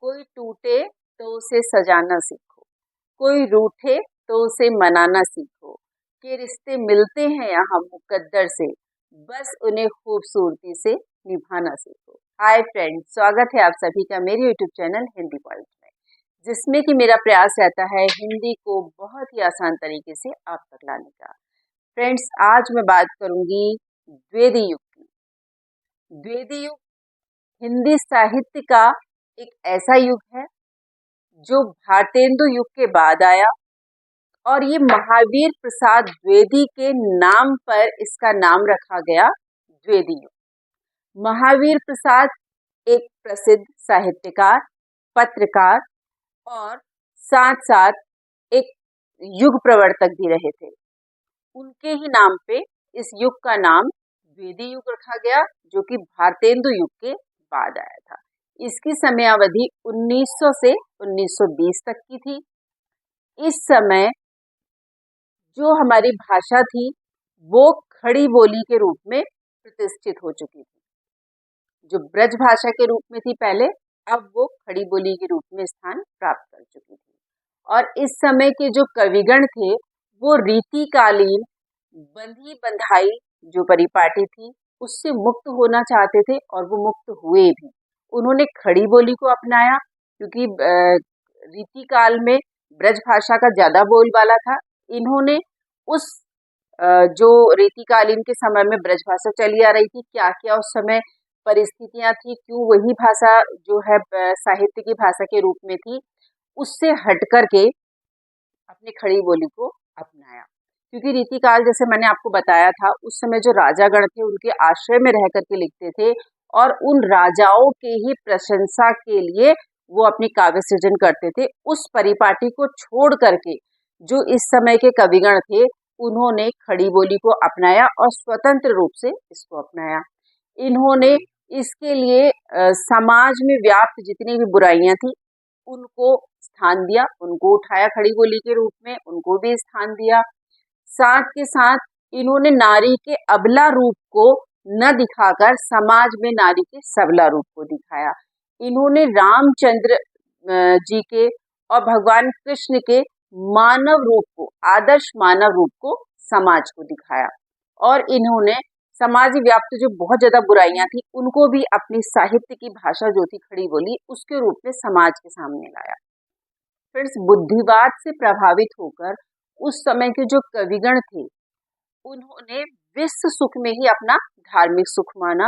कोई टूटे तो उसे सजाना सीखो, कोई रूठे तो उसे मनाना सीखो, कि रिश्ते मिलते हैं यहाँ मुकद्दर से, बस उन्हें खूबसूरती से निभाना सीखो। हाय फ्रेंड्स, स्वागत है आप सभी का मेरे यूट्यूब चैनल हिंदी पॉइंट में, जिसमें कि मेरा प्रयास रहता है हिंदी को बहुत ही आसान तरीके से आप तक लाने का। फ्रेंड्स, आज मैं बात करूंगी द्विवेदी युग की। द्विवेदी युग हिंदी साहित्य का एक ऐसा युग है जो भारतेंदु युग के बाद आया और ये महावीर प्रसाद द्विवेदी के नाम पर इसका नाम रखा गया द्विवेदी युग। महावीर प्रसाद एक प्रसिद्ध साहित्यकार, पत्रकार और साथ साथ एक युग प्रवर्तक भी रहे थे। उनके ही नाम पे इस युग का नाम द्विवेदी युग रखा गया, जो कि भारतेंदु युग के बाद आया था। इसकी समयावधि 1900 से 1920 तक की थी। इस समय जो हमारी भाषा थी वो खड़ी बोली के रूप में प्रतिष्ठित हो चुकी थी। जो ब्रज भाषा के रूप में थी पहले, अब वो खड़ी बोली के रूप में स्थान प्राप्त कर चुकी थी। और इस समय के जो कविगण थे वो रीतिकालीन बंधी बंधाई जो परिपाटी थी उससे मुक्त होना चाहते थे और वो मुक्त हुए भी। उन्होंने खड़ी बोली को अपनाया क्योंकि रीतिकाल में ब्रज भाषा का ज्यादा बोलबाला था। इन्होंने उस जो रीतिकालीन के समय में ब्रज भाषा चली आ रही थी, क्या क्या उस समय परिस्थितियां थी, क्यों वही भाषा जो है साहित्य की भाषा के रूप में थी, उससे हट करके अपनी खड़ी बोली को अपनाया। क्योंकि रीतिकाल जैसे मैंने आपको बताया था, उस समय जो राजागण थे उनके आश्रय में रह करके लिखते थे और उन राजाओं के ही प्रशंसा के लिए वो अपनी काव्य सृजन करते थे। उस परिपाटी को छोड़ करके जो इस समय के कविगण थे उन्होंने खड़ी बोली को अपनाया और स्वतंत्र रूप से इसको अपनाया। इन्होंने इसके लिए समाज में व्याप्त जितनी भी बुराइयां थी उनको स्थान दिया, उनको उठाया खड़ी बोली के रूप में, उनको भी स्थान दिया। साथ के साथ इन्होंने नारी के अबला रूप को न दिखाकर समाज में नारी के सबला रूप को दिखाया। इन्होंने रामचंद्र जी के और भगवान कृष्ण के मानव रूप को, आदर्श मानव रूप को समाज को दिखाया और इन्होंने समाज व्याप्त जो बहुत ज्यादा बुराइयां थी उनको भी अपनी साहित्य की भाषा जो थी खड़ी बोली उसके रूप में समाज के सामने लाया। फ्रेंड्स, बुद्धिवाद से प्रभावित होकर उस समय के जो कविगण थे उन्होंने विश्व सुख में ही अपना धार्मिक सुख माना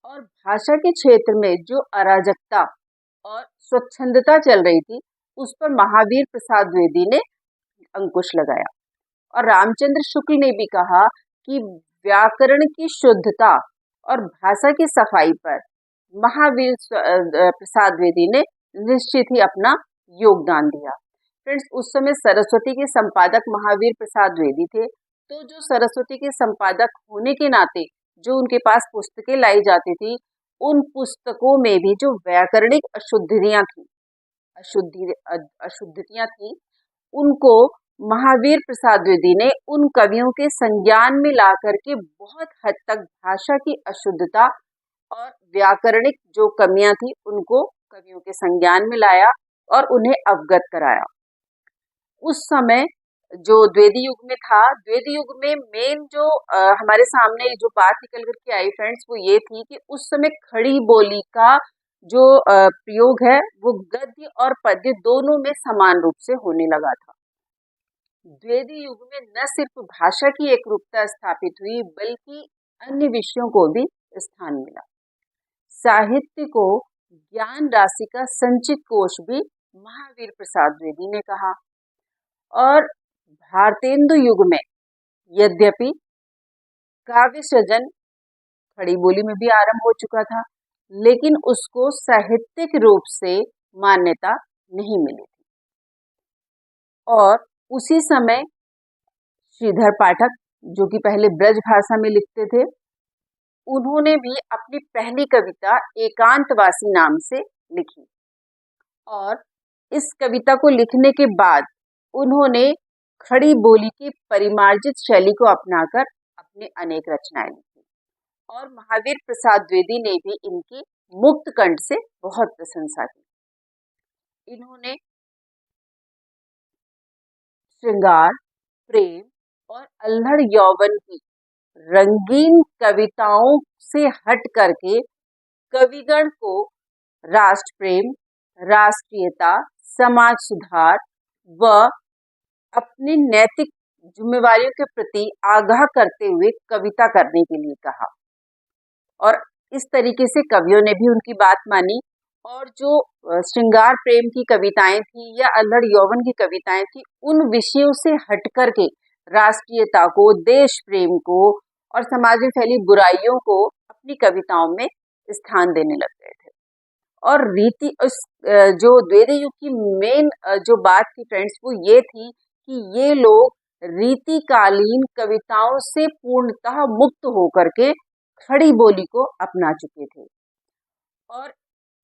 और भाषा के क्षेत्र में जो अराजकता और स्वच्छंदता चल रही थी उस पर महावीर प्रसाद द्विवेदी ने अंकुश लगाया। और रामचंद्र शुक्ल ने भी कहा कि व्याकरण की शुद्धता और भाषा की सफाई पर महावीर प्रसाद द्विवेदी ने निश्चित ही अपना योगदान दिया। फ्रेंड्स, उस समय सरस्वती के संपादक महावीर प्रसाद द्विवेदी थे, तो जो सरस्वती के संपादक होने के नाते जो उनके पास पुस्तकें लाई जाती थी उन पुस्तकों में भी जो व्याकरणिक अशुद्धियां थी उनको महावीर प्रसाद द्विवेदी ने उन कवियों के संज्ञान में ला करके बहुत हद तक भाषा की अशुद्धता और व्याकरणिक जो कमियां थी उनको कवियों के संज्ञान में लाया और उन्हें अवगत कराया। उस समय जो द्विवेदी युग में था, द्विवेदी युग में मेन जो हमारे सामने जो बात निकल करके आई फ्रेंड्स वो ये थी कि उस समय खड़ी बोली का जो प्रयोग है वो गद्य और पद्य दोनों में समान रूप से होने लगा था। द्विवेदी युग में न सिर्फ भाषा की एक रूपता स्थापित हुई बल्कि अन्य विषयों को भी स्थान मिला। साहित्य को ज्ञान राशि का संचित कोश भी महावीर प्रसाद द्विवेदी ने कहा। और भारतेंदु युग में यद्यपि काव्य सृजन खड़ी बोली में भी आरंभ हो चुका था, लेकिन उसको साहित्यिक रूप से मान्यता नहीं मिली थी। और उसी समय श्रीधर पाठक, जो कि पहले ब्रज भाषा में लिखते थे, उन्होंने भी अपनी पहली कविता एकांतवासी नाम से लिखी और इस कविता को लिखने के बाद उन्होंने खड़ी बोली की परिमार्जित शैली को अपनाकर अपनी अनेक रचनाएं लिखी और महावीर प्रसाद द्विवेदी ने भी इनकी मुक्त कंठ से बहुत प्रशंसा की। इन्होंने श्रृंगार, प्रेम और अल्हड़ यौवन की रंगीन कविताओं से हट करके कविगण को राष्ट्र प्रेम, राष्ट्रीयता, समाज सुधार व अपनी नैतिक जिम्मेवारियों के प्रति आगाह करते हुए कविता करने के लिए कहा। और इस तरीके से कवियों ने भी उनकी बात मानी और जो श्रृंगार प्रेम की कविताएं थी या अल्हड़ यौवन की कविताएं थी, उन विषयों से हट करके राष्ट्रीयता को, देश प्रेम को और समाज में फैली बुराइयों को अपनी कविताओं में स्थान देने लग गए थे। और रीति जो द्विवेदी युग की मेन जो बात थी फ्रेंड्स, वो ये थी कि ये लोग रीतिकालीन कविताओं से पूर्णतः मुक्त होकर के खड़ी बोली को अपना चुके थे। और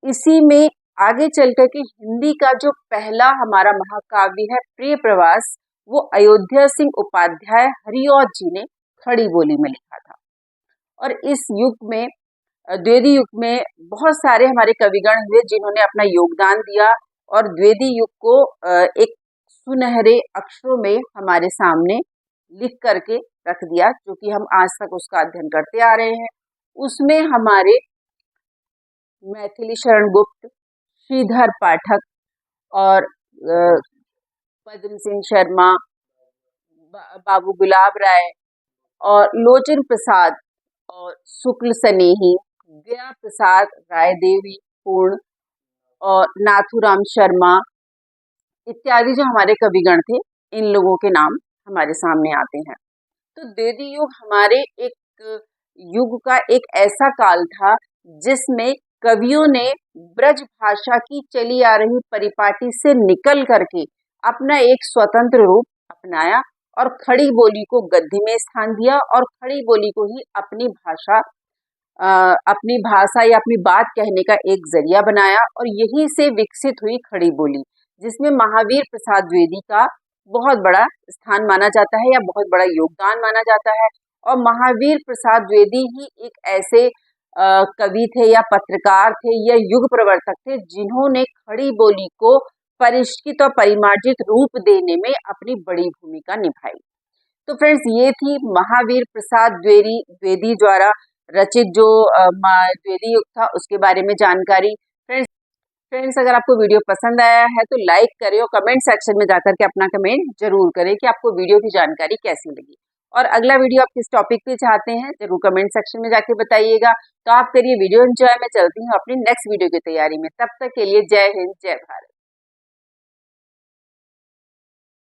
इसी में आगे चल करके हिंदी का जो पहला हमारा महाकाव्य है प्रिय प्रवास, वो अयोध्या सिंह उपाध्याय हरिऔध जी ने खड़ी बोली में लिखा था। और इस युग में, द्विवेदी युग में बहुत सारे हमारे कविगण हुए जिन्होंने अपना योगदान दिया और द्विवेदी युग को एक सुनहरे अक्षरों में हमारे सामने लिख करके रख दिया, जो कि हम आज तक उसका अध्ययन करते आ रहे हैं। उसमें हमारे मैथिली शरण गुप्त, श्रीधर पाठक और पद्म सिंह शर्मा, बाबू गुलाब राय और लोचन प्रसाद और शुक्ल सनेही, गया प्रसाद राय देवी पूर्ण और नाथुराम शर्मा इत्यादि जो हमारे कविगण थे, इन लोगों के नाम हमारे सामने आते हैं। तो द्विवेदी युग हमारे एक युग का एक ऐसा काल था जिसमें कवियों ने ब्रज भाषा की चली आ रही परिपाटी से निकल करके अपना एक स्वतंत्र रूप अपनाया और खड़ी बोली को गद्य में स्थान दिया और खड़ी बोली को ही अपनी भाषा या अपनी बात कहने का एक जरिया बनाया। और यहीं से विकसित हुई खड़ी बोली, जिसमें महावीर प्रसाद द्विवेदी का बहुत बड़ा स्थान माना जाता है या बहुत बड़ा योगदान माना जाता है। और महावीर प्रसाद द्विवेदी ही एक ऐसे कवि थे या पत्रकार थे या युग प्रवर्तक थे जिन्होंने खड़ी बोली को परिष्कृत और परिमार्जित रूप देने में अपनी बड़ी भूमिका निभाई। तो फ्रेंड्स, ये थी महावीर प्रसाद द्विवेदी द्वारा रचित जो द्विवेदी युग था उसके बारे में जानकारी। फ्रेंड्स, अगर आपको वीडियो पसंद आया है तो लाइक करें और कमेंट सेक्शन में जाकर के अपना कमेंट जरूर करें कि आपको वीडियो की जानकारी कैसी लगी। और अगला वीडियो आप किस टॉपिक पे चाहते हैं जरूर कमेंट सेक्शन में जाके बताइएगा। तो आप करिए वीडियो एंजॉय, मैं चलती हूँ अपनी नेक्स्ट वीडियो की तैयारी में। तब तक के लिए जय हिंद, जय भारत।